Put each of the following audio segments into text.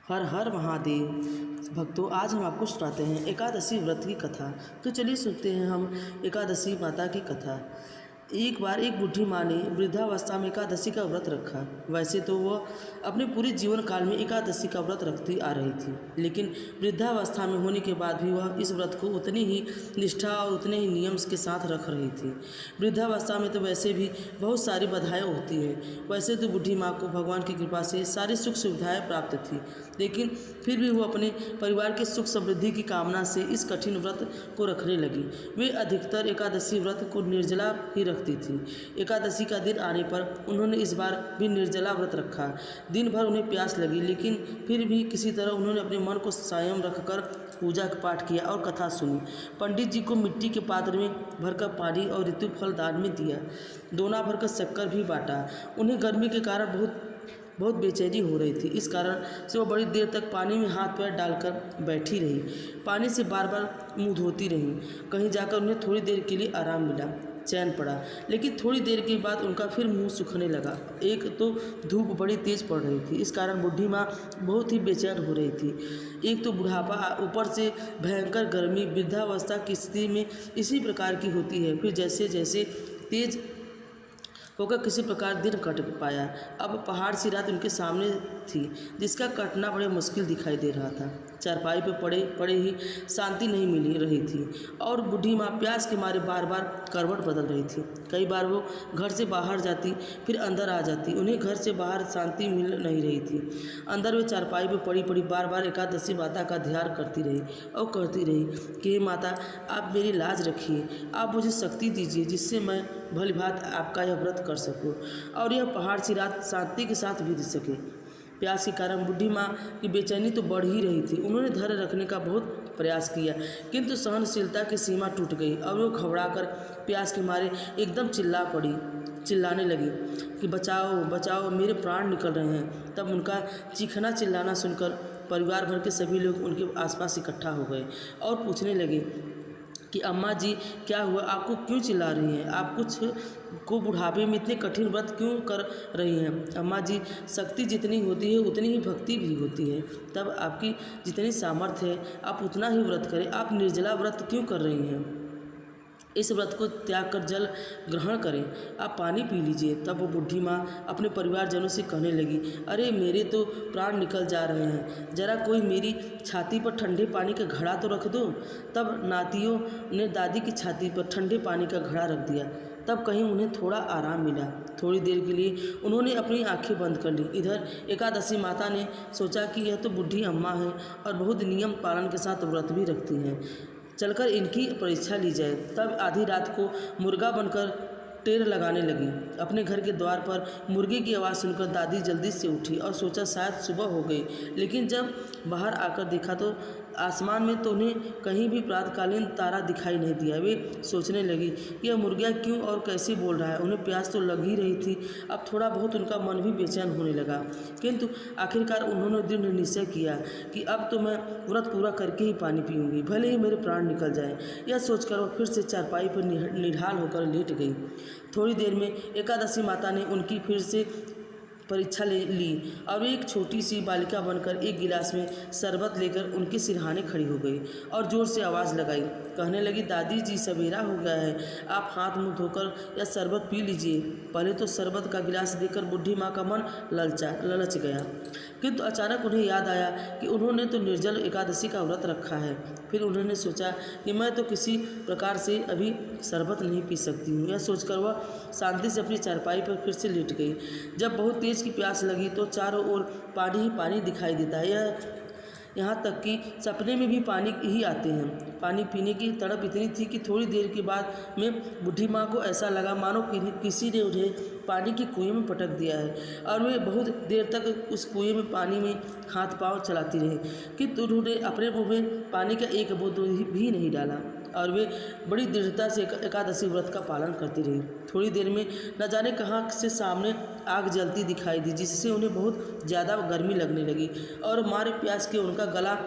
हर हर महादेव। भक्तों, आज हम आपको सुनाते हैं एकादशी व्रत की कथा। तो चलिए सुनते हैं हम एकादशी माता की कथा। एक बार एक बूढ़ी माँ ने वृद्धावस्था में एकादशी का व्रत रखा। वैसे तो वह अपने पूरे जीवन काल में एकादशी का व्रत रखती आ रही थी, लेकिन वृद्धावस्था में होने के बाद भी वह इस व्रत को उतनी ही निष्ठा और उतने ही नियम के साथ रख रही थी। वृद्धावस्था में तो वैसे भी बहुत सारी बाधाएं होती हैं। वैसे तो बूढ़ी माँ को भगवान की कृपा से सारी सुख सुविधाएं प्राप्त थी, लेकिन फिर भी वो अपने परिवार के सुख समृद्धि की कामना से इस कठिन व्रत को रखने लगी। वे अधिकतर एकादशी व्रत को निर्जला ही रखती थी। एकादशी का दिन आने पर उन्होंने इस बार भी निर्जला व्रत रखा। दिन भर उन्हें प्यास लगी, लेकिन फिर भी किसी तरह उन्होंने अपने मन को संयम रखकर पूजा पाठ किया और कथा सुनी। पंडित जी को मिट्टी के पात्र में भरकर पानी और ऋतु फल दान में दिया। दोना भरकर शक्कर भी बांटा। उन्हें गर्मी के कारण बहुत बेचैनी हो रही थी। इस कारण से वो बड़ी देर तक पानी में हाथ पैर डालकर बैठी रही। पानी से बार बार मुंह धोती रही। कहीं जाकर उन्हें थोड़ी देर के लिए आराम मिला, चैन पड़ा, लेकिन थोड़ी देर के बाद उनका फिर मुंह सूखने लगा। एक तो धूप बड़ी तेज पड़ रही थी, इस कारण बूढ़ी माँ बहुत ही बेचैन हो रही थी। एक तो बुढ़ापा, ऊपर से भयंकर गर्मी। वृद्धावस्था की स्थिति में इसी प्रकार की होती है। फिर जैसे जैसे तेज होकर किसी प्रकार दिन कट पाया। अब पहाड़ सी रात उनके सामने थी, जिसका कटना बड़े मुश्किल दिखाई दे रहा था। चारपाई पे पड़े पड़े ही शांति नहीं मिल रही थी और बूढ़ी माँ प्यास के मारे बार बार करवट बदल रही थी। कई बार वो घर से बाहर जाती, फिर अंदर आ जाती। उन्हें घर से बाहर शांति मिल नहीं रही थी। अंदर वे चारपाई पे पड़ी पड़ी बार बार एकादशी माता का ध्यान करती रही और करती रही कि हे माता, आप मेरी लाज रखिए, आप मुझे शक्ति दीजिए जिससे मैं भली भांति आपका यह व्रत कर सकूं और यह पहाड़ सी रात शांति के साथ बीत सके। प्यास के कारण बूढ़ी माँ की बेचैनी तो बढ़ ही रही थी। उन्होंने धैर्य रखने का बहुत प्रयास किया, किंतु सहनशीलता की सीमा टूट गई और वो घबराकर प्यास के मारे एकदम चिल्लाने लगी कि बचाओ बचाओ, मेरे प्राण निकल रहे हैं। तब उनका चीखना चिल्लाना सुनकर परिवार भर के सभी लोग उनके आसपास इकट्ठा हो गए और पूछने लगे कि अम्मा जी, क्या हुआ? आपको क्यों चिल्ला रही हैं? आप कुछ को बुढ़ापे में इतने कठिन व्रत क्यों कर रही हैं? अम्मा जी, शक्ति जितनी होती है उतनी ही भक्ति भी होती है। तब आपकी जितनी सामर्थ्य है आप उतना ही व्रत करें। आप निर्जला व्रत क्यों कर रही हैं? इस व्रत को त्याग कर जल ग्रहण करें, आप पानी पी लीजिए। तब वो बूढ़ी माँ अपने परिवारजनों से कहने लगी, अरे मेरे तो प्राण निकल जा रहे हैं, जरा कोई मेरी छाती पर ठंडे पानी का घड़ा तो रख दो। तब नातियों ने दादी की छाती पर ठंडे पानी का घड़ा रख दिया। तब कहीं उन्हें थोड़ा आराम मिला। थोड़ी देर के लिए उन्होंने अपनी आंखें बंद कर ली। इधर एकादशी माता ने सोचा कि यह तो बूढ़ी अम्मा है और बहुत नियम पालन के साथ व्रत भी रखती हैं, चलकर इनकी परीक्षा ली जाए। तब आधी रात को मुर्गा बनकर टेर लगाने लगी। अपने घर के द्वार पर मुर्गे की आवाज़ सुनकर दादी जल्दी से उठी और सोचा शायद सुबह हो गई, लेकिन जब बाहर आकर देखा तो आसमान में तो उन्हें कहीं भी प्रातःकालीन तारा दिखाई नहीं दिया। वे सोचने लगी कि यह मुर्गा क्यों और कैसे बोल रहा है। उन्हें प्यास तो लग ही रही थी। अब थोड़ा बहुत उनका मन भी बेचैन होने लगा, किंतु आखिरकार उन्होंने दृढ़ निश्चय किया कि अब तो मैं व्रत पूरा करके ही पानी पीऊँगी, भले ही मेरे प्राण निकल जाएं। यह सोचकर वह फिर से चारपाई पर निढाल होकर लेट गई। थोड़ी देर में एकादशी माता ने उनकी फिर से परीक्षा ले ली और एक छोटी सी बालिका बनकर एक गिलास में शरबत लेकर उनके सिरहाने खड़ी हो गई और जोर से आवाज़ लगाई। कहने लगी, दादी जी, सवेरा हो गया है, आप हाथ मुंह धोकर यह शरबत पी लीजिए। पहले तो शरबत का गिलास देखकर बूढ़ी माँ का मन ललच गया, किंतु अचानक उन्हें याद आया कि उन्होंने तो निर्जल एकादशी का व्रत रखा है। फिर उन्होंने सोचा कि मैं तो किसी प्रकार से अभी शरबत नहीं पी सकती हूँ। यह सोचकर वह शांति से अपनी चारपाई पर फिर से लेट गई। जब बहुत तेज की प्यास लगी तो चारों ओर पानी ही पानी दिखाई देता है। यहाँ तक कि सपने में भी पानी ही आते हैं। पानी पीने की तड़प इतनी थी कि थोड़ी देर के बाद में बूढ़ी माँ को ऐसा लगा मानो किसी ने उन्हें पानी के कुएं में पटक दिया है और वे बहुत देर तक उस कुएं में पानी में हाथ पांव चलाती रही, किंतु उन्होंने अपने मुँह में पानी का एक बूंद भी नहीं डाला और वे बड़ी दृढ़ता से एकादशी व्रत का पालन करती रही। थोड़ी देर में न जाने कहाँ से सामने आग जलती दिखाई दी, जिससे उन्हें बहुत ज़्यादा गर्मी लगने लगी और मारे प्यास के उनका गला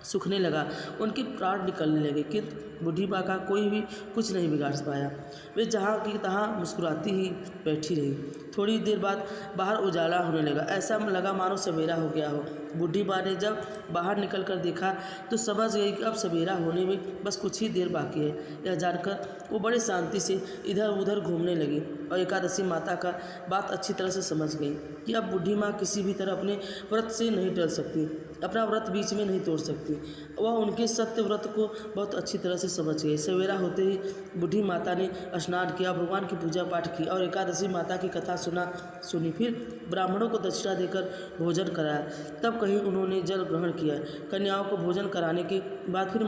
सूखने लगा, उनके प्राण निकलने लगे, किंतु बूढ़ी माँ का कोई भी कुछ नहीं बिगाड़ पाया। वे जहाँ की तहाँ मुस्कुराती ही बैठी रही। थोड़ी देर बाद बाहर उजाला होने लगा, ऐसा लगा मानो सवेरा हो गया हो। बूढ़ी माँ ने जब बाहर निकल कर देखा तो समझ गई कि अब सवेरा होने में बस कुछ ही देर बाकी है। यह जानकर वो बड़ी शांति से इधर उधर घूमने लगी और एकादशी माता का बात अच्छी तरह से समझ गई कि अब बूढ़ी माँ किसी भी तरह अपने व्रत से नहीं टल सकती, अपना व्रत बीच में नहीं तोड़ सकती। वह उनके सत्य व्रत को बहुत अच्छी तरह से समझ गई। सवेरा होते ही बूढ़ी माता ने स्नान किया, भगवान की पूजा पाठ की और एकादशी माता की कथा सुनी। फिर ब्राह्मणों को दक्षिणा देकर भोजन कराया। तब कहीं उन्होंने जल ग्रहण किया। कन्याओं को भोजन कराने के बाद फिर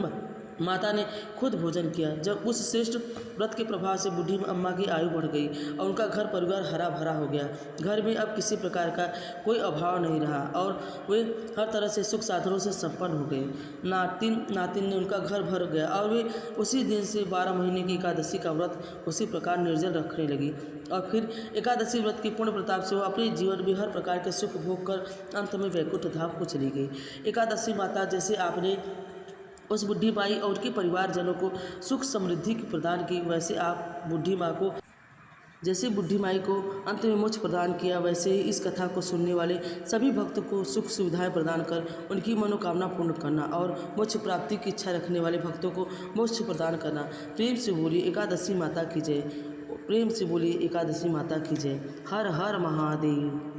माता ने खुद भोजन किया। जब उस श्रेष्ठ व्रत के प्रभाव से बूढ़ी अम्मा की आयु बढ़ गई और उनका घर परिवार हरा भरा हो गया। घर में अब किसी प्रकार का कोई अभाव नहीं रहा और वे हर तरह से सुख साधनों से संपन्न हो गए। नातिन ने उनका घर भर गया और वे उसी दिन से 12 महीने की एकादशी का व्रत उसी प्रकार निर्जल रखने लगी। और फिर एकादशी व्रत की पूर्ण प्रताप से वो अपने जीवन में हर प्रकार के सुख भोग कर अंत में वैकुंठ धाम को चली गई। एकादशी माता जैसे आपने उस बूढ़ी माई और उनके परिवारजनों को सुख समृद्धि प्रदान की, वैसे आप बूढ़ी माँ को जैसे बूढ़ी माई को अंत में मोक्ष प्रदान किया, वैसे ही इस कथा को सुनने वाले सभी भक्तों को सुख सुविधाएं प्रदान कर उनकी मनोकामना पूर्ण करना और मोक्ष प्राप्ति की इच्छा रखने वाले भक्तों को मोक्ष प्रदान करना। प्रेम से बोलिए एकादशी माता की जय। प्रेम से बोलिए एकादशी माता की जय। हर हर महादेव।